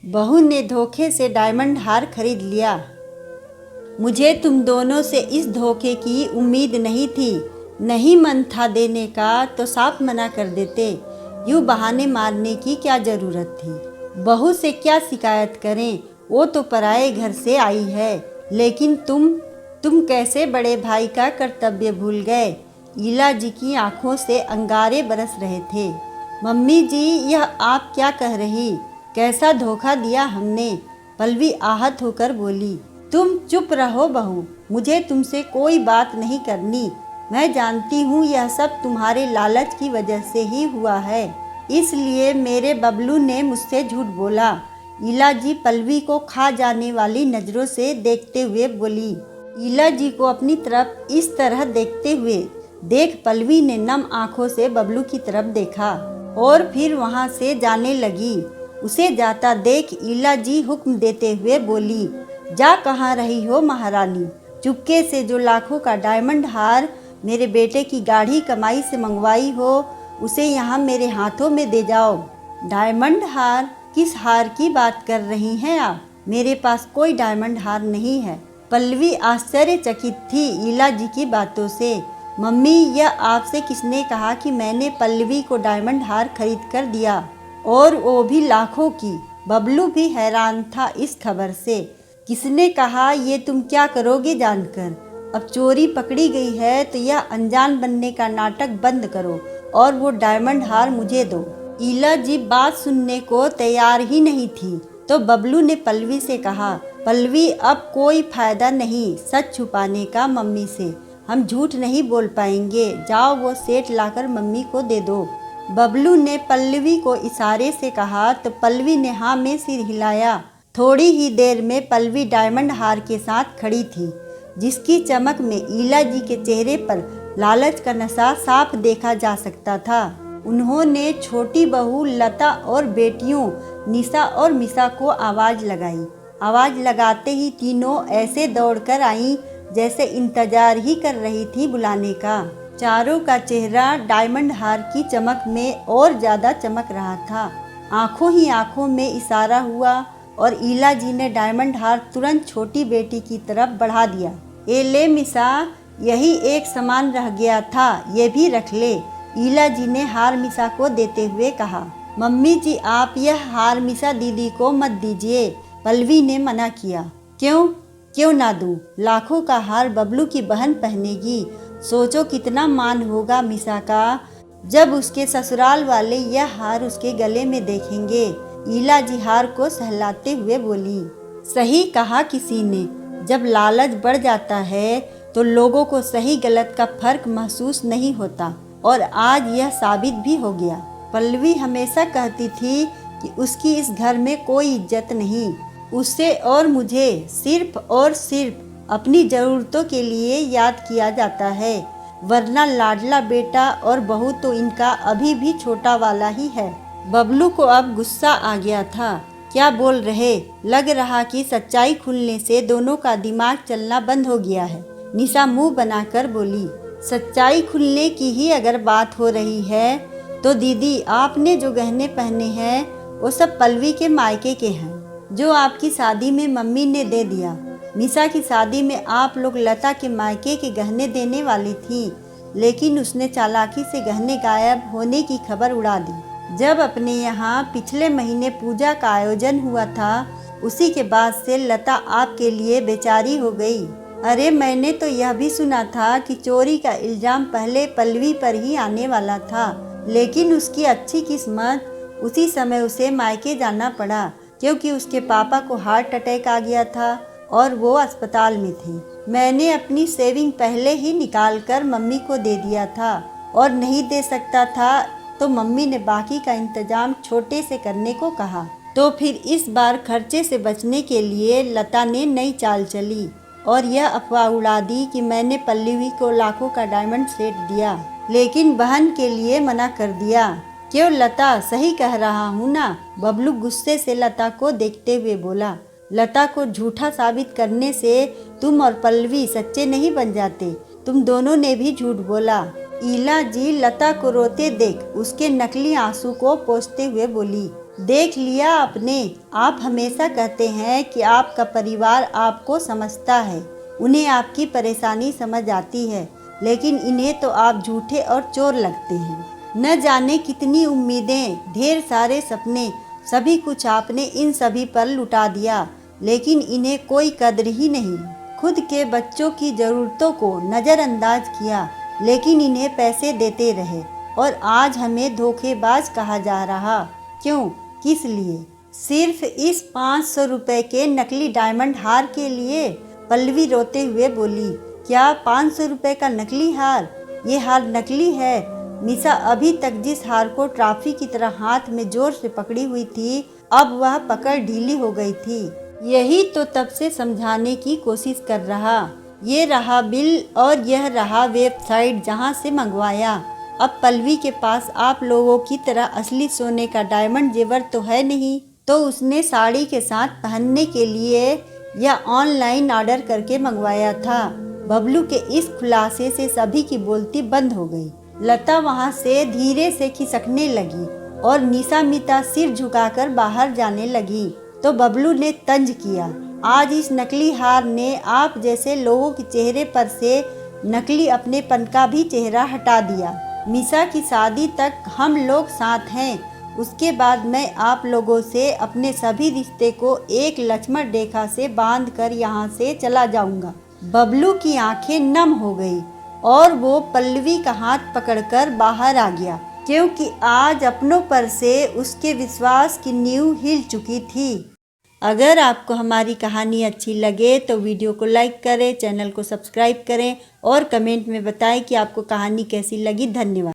बहू ने धोखे से डायमंड हार खरीद लिया। मुझे तुम दोनों से इस धोखे की उम्मीद नहीं थी। नहीं मन था देने का तो साफ मना कर देते। यूँ बहाने मारने की क्या ज़रूरत थी। बहू से क्या शिकायत करें, वो तो पराए घर से आई है। लेकिन तुम कैसे बड़े भाई का कर्तव्य भूल गए। ईला जी की आंखों से अंगारे बरस रहे थे। मम्मी जी, यह आप क्या कह रही। कैसा धोखा दिया हमने। पल्लवी आहत होकर बोली। तुम चुप रहो बहू, मुझे तुमसे कोई बात नहीं करनी। मैं जानती हूँ यह सब तुम्हारे लालच की वजह से ही हुआ है, इसलिए मेरे बबलू ने मुझसे झूठ बोला। ईला जी पल्लवी को खा जाने वाली नज़रों से देखते हुए बोली। ईला जी को अपनी तरफ इस तरह देखते हुए देख पल्लवी ने नम आंखों से बबलू की तरफ देखा और फिर वहाँ से जाने लगी। उसे जाता देख ईला जी हुक्म देते हुए बोली, जा कहाँ रही हो महारानी। चुपके से जो लाखों का डायमंड हार मेरे बेटे की गाढ़ी कमाई से मंगवाई हो, उसे यहाँ मेरे हाथों में दे जाओ। डायमंड हार? किस हार की बात कर रही हैं आप? मेरे पास कोई डायमंड हार नहीं है। पल्लवी आश्चर्यचकित थी ईला जी की बातों से। मम्मी, यह आपसे किसने कहा कि मैंने पल्लवी को डायमंड हार खरीद कर दिया, और वो भी लाखों की। बबलू भी हैरान था इस खबर से। किसने कहा, ये तुम क्या करोगे जानकर। अब चोरी पकड़ी गई है तो यह अनजान बनने का नाटक बंद करो और वो डायमंड हार मुझे दो। ईला जी बात सुनने को तैयार ही नहीं थी तो बबलू ने पल्लवी से कहा, पल्लवी, अब कोई फायदा नहीं सच छुपाने का मम्मी से। हम झूठ नहीं बोल पाएंगे। जाओ वो सेठ लाकर मम्मी को दे दो। बबलू ने पल्लवी को इशारे से कहा तो पल्लवी ने हाँ में सिर हिलाया। थोड़ी ही देर में पल्लवी डायमंड हार के साथ खड़ी थी, जिसकी चमक में ईला जी के चेहरे पर लालच का नशा साफ देखा जा सकता था। उन्होंने छोटी बहू लता और बेटियों निशा और मिशा को आवाज़ लगाई। आवाज़ लगाते ही तीनों ऐसे दौड़कर आईं जैसे इंतजार ही कर रही थी बुलाने का। चारों का चेहरा डायमंड हार की चमक में और ज़्यादा चमक रहा था। आंखों ही आंखों में इशारा हुआ और ईला जी ने डायमंड हार तुरंत छोटी बेटी की तरफ बढ़ा दिया। ए ले मिशा, यही एक सामान रह गया था, ये भी रख ले। ईला जी ने हार मिशा को देते हुए कहा। मम्मी जी, आप यह हार मिशा दीदी को मत दीजिए। पल्लवी ने मना किया। क्यों ना दूं? लाखों का हार बबलू की बहन पहनेगी। सोचो कितना मान होगा मिशा का जब उसके ससुराल वाले यह हार उसके गले में देखेंगे। ईला जी हार को सहलाते हुए बोली। सही कहा किसी ने, जब लालच बढ़ जाता है तो लोगों को सही गलत का फर्क महसूस नहीं होता, और आज यह साबित भी हो गया। पल्लवी हमेशा कहती थी कि उसकी इस घर में कोई इज्जत नहीं। उसे और मुझे सिर्फ और सिर्फ अपनी ज़रूरतों के लिए याद किया जाता है, वरना लाडला बेटा और बहू तो इनका अभी भी छोटा वाला ही है। बबलू को अब गुस्सा आ गया था। क्या बोल रहे, लग रहा कि सच्चाई खुलने से दोनों का दिमाग चलना बंद हो गया है। निशा मुंह बनाकर बोली। सच्चाई खुलने की ही अगर बात हो रही है तो दीदी, आपने जो गहने पहने हैं वो सब पल्लवी के मायके के हैं, जो आपकी शादी में मम्मी ने दे दिया। निशा की शादी में आप लोग लता के मायके के गहने देने वाली थी, लेकिन उसने चालाकी से गहने गायब होने की खबर उड़ा दी। जब अपने यहाँ पिछले महीने पूजा का आयोजन हुआ था, उसी के बाद से लता आपके लिए बेचारी हो गई। अरे, मैंने तो यह भी सुना था कि चोरी का इल्ज़ाम पहले पल्लवी पर ही आने वाला था, लेकिन उसकी अच्छी किस्मत उसी समय उसे मायके जाना पड़ा, क्योंकि उसके पापा को हार्ट अटैक आ गया था और वो अस्पताल में थे। मैंने अपनी सेविंग पहले ही निकाल कर मम्मी को दे दिया था, और नहीं दे सकता था तो मम्मी ने बाकी का इंतजाम छोटे से करने को कहा। तो फिर इस बार खर्चे से बचने के लिए लता ने नई चाल चली और यह अफवाह उड़ा दी कि मैंने पल्लवी को लाखों का डायमंड सेट दिया, लेकिन बहन के लिए मना कर दिया। क्यों लता, सही कह रहा हूँ ना? बबलू गुस्से से लता को देखते हुए बोला। लता को झूठा साबित करने से तुम और पल्लवी सच्चे नहीं बन जाते। तुम दोनों ने भी झूठ बोला। ईला जी लता को रोते देख उसके नकली आंसू को पोंछते हुए बोली। देख लिया आपने, आप हमेशा कहते हैं कि आपका परिवार आपको समझता है, उन्हें आपकी परेशानी समझ आती है, लेकिन इन्हें तो आप झूठे और चोर लगते हैं। न जाने कितनी उम्मीदें, ढेर सारे सपने, सभी कुछ आपने इन सभी पर लुटा दिया, लेकिन इन्हें कोई कदर ही नहीं। खुद के बच्चों की ज़रूरतों को नज़रअंदाज किया, लेकिन इन्हें पैसे देते रहे, और आज हमें धोखेबाज कहा जा रहा। क्यों, किस लिए? सिर्फ इस 500 रुपये के नकली डायमंड हार के लिए? पल्लवी रोते हुए बोली। क्या 500 रुपये का नकली हार? ये हार नकली है। निशा अभी तक जिस हार को ट्रॉफी की तरह हाथ में जोर से पकड़ी हुई थी, अब वह पकड़ ढीली हो गई थी। यही तो तब से समझाने की कोशिश कर रहा। ये रहा बिल और यह रहा वेबसाइट जहां से मंगवाया। अब पल्लवी के पास आप लोगों की तरह असली सोने का डायमंड जेवर तो है नहीं, तो उसने साड़ी के साथ पहनने के लिए या ऑनलाइन ऑर्डर करके मंगवाया था। बबलू के इस खुलासे से सभी की बोलती बंद हो गई। लता वहां से धीरे से खिसकने लगी और निशा मिता सिर झुकाकर बाहर जाने लगी। तो बबलू ने तंज किया, आज इस नकली हार ने आप जैसे लोगों के चेहरे पर से नकली अपनेपन का भी चेहरा हटा दिया। मिशा की शादी तक हम लोग साथ हैं, उसके बाद मैं आप लोगों से अपने सभी रिश्ते को एक लक्ष्मण रेखा से बांध कर यहाँ से चला जाऊंगा। बबलू की आंखें नम हो गई और वो पल्लवी का हाथ पकड़कर बाहर आ गया, क्योंकि आज अपनों पर से उसके विश्वास की नींव हिल चुकी थी। अगर आपको हमारी कहानी अच्छी लगे तो वीडियो को लाइक करें, चैनल को सब्सक्राइब करें और कमेंट में बताएं कि आपको कहानी कैसी लगी। धन्यवाद।